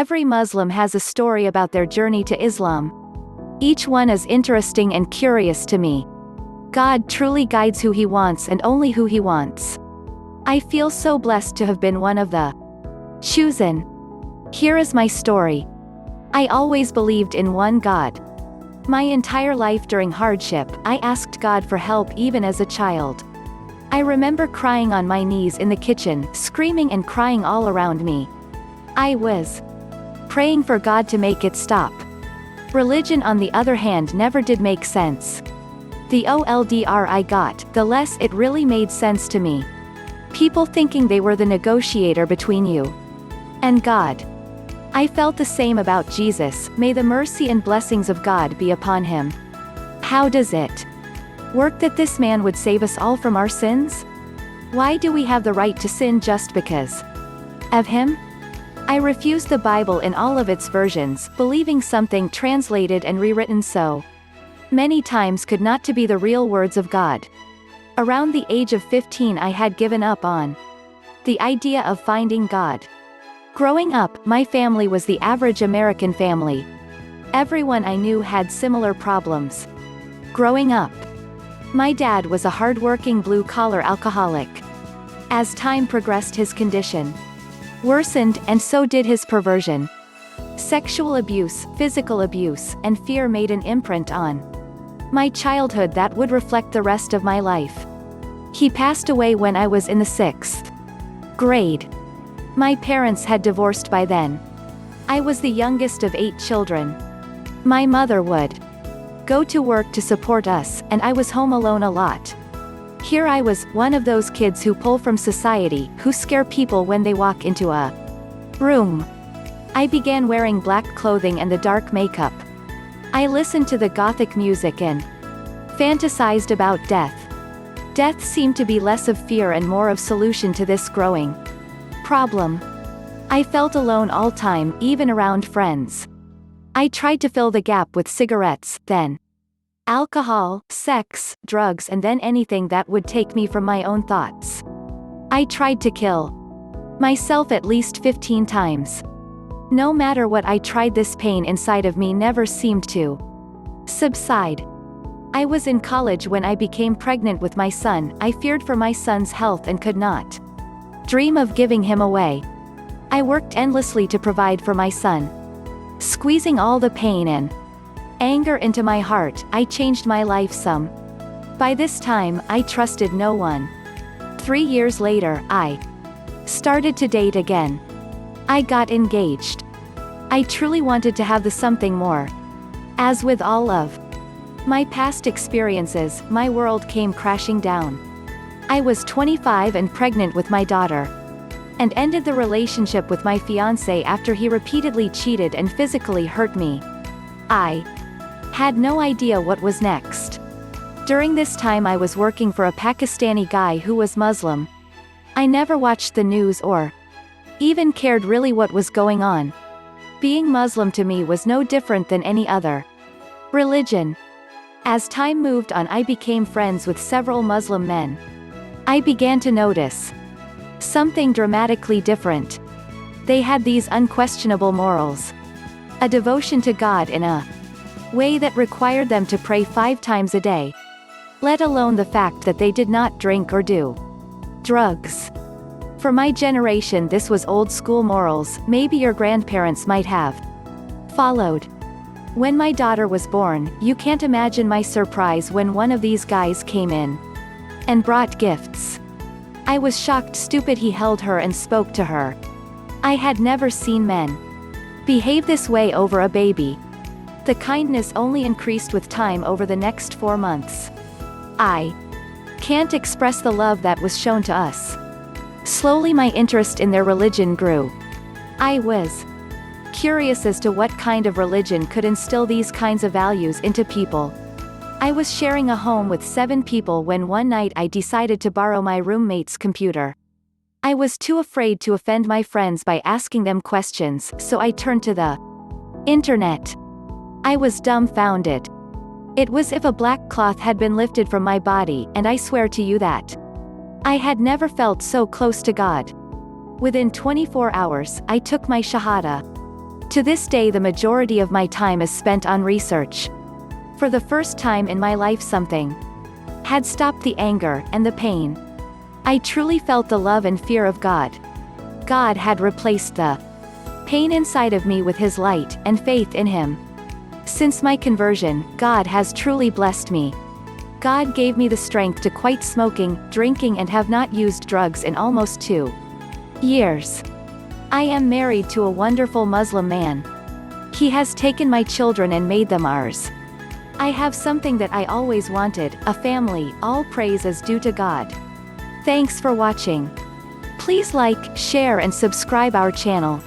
Every Muslim has a story about their journey to Islam. Each one is interesting and curious to me. God truly guides who He wants and only who He wants. I feel so blessed to have been one of the chosen. Here is my story. I always believed in one God. My entire life during hardship, I asked God for help even as a child. I remember crying on my knees in the kitchen, screaming and crying all around me. I was praying for God to make it stop. Religion, on the other hand, never did make sense. The older I got, the less it really made sense to me. People thinking they were the negotiator between you and God. I felt the same about Jesus. May the mercy and blessings of God be upon him. How does it work that this man would save us all from our sins? Why do we have the right to sin just because of him? I refused the Bible in all of its versions, believing something translated and rewritten so many times could not to be the real words of God. Around the age of 15, I had given up on the idea of finding God. Growing up, my family was the average American family. Everyone I knew had similar problems. Growing up, my dad was a hardworking blue-collar alcoholic. As time progressed, his condition worsened, and so did his perversion. Sexual abuse, physical abuse, and fear made an imprint on my childhood that would reflect the rest of my life. He passed away when I was in the 6th grade. My parents had divorced by then. I was the youngest of 8 children. My mother would go to work to support us, and I was home alone a lot. Here I was, one of those kids who pull from society, who scare people when they walk into a room. I began wearing black clothing and the dark makeup. I listened to the gothic music and fantasized about death. Death seemed to be less of fear and more of solution to this growing problem. I felt alone all time, even around friends. I tried to fill the gap with cigarettes, then alcohol, sex, drugs, and then anything that would take me from my own thoughts. I tried to kill myself at least 15 times. No matter what I tried, this pain inside of me never seemed to subside. I was in college when I became pregnant with my son. I feared for my son's health and could not dream of giving him away. I worked endlessly to provide for my son. Squeezing all the pain and anger into my heart, I changed my life some. By this time, I trusted no one. 3 years later, I started to date again. I got engaged. I truly wanted to have the something more. As with all of my past experiences, my world came crashing down. I was 25 and pregnant with my daughter, and ended the relationship with my fiancé after he repeatedly cheated and physically hurt me. I had no idea what was next. During this time, I was working for a Pakistani guy who was Muslim. I never watched the news or even cared really what was going on. Being Muslim to me was no different than any other religion. As time moved on, I became friends with several Muslim men. I began to notice something dramatically different. They had these unquestionable morals, a devotion to God in a way that required them to pray 5 times a day, let alone the fact that they did not drink or do drugs. For my generation, this was old school morals. Maybe your grandparents might have followed. When my daughter was born, you can't imagine my surprise when one of these guys came in and brought gifts. I was shocked. Stupid. He held her and spoke to her. I had never seen men behave this way over a baby. The kindness only increased with time over the next 4 months. I can't express the love that was shown to us. Slowly my interest in their religion grew. I was curious as to what kind of religion could instill these kinds of values into people. I was sharing a home with 7 people when one night I decided to borrow my roommate's computer. I was too afraid to offend my friends by asking them questions, so I turned to the internet. I was dumbfounded. It was as if a black cloth had been lifted from my body, and I swear to you that I had never felt so close to God. Within 24 hours, I took my Shahada. To this day, the majority of my time is spent on research. For the first time in my life, something had stopped the anger and the pain. I truly felt the love and fear of God. God had replaced the pain inside of me with His light and faith in Him. Since my conversion, God has truly blessed me. God gave me the strength to quit smoking, drinking, and have not used drugs in almost 2 years. I am married to a wonderful Muslim man. He has taken my children and made them ours. I have something that I always wanted, a family. All praise is due to God. Thanks for watching. Please like, share and subscribe our channel.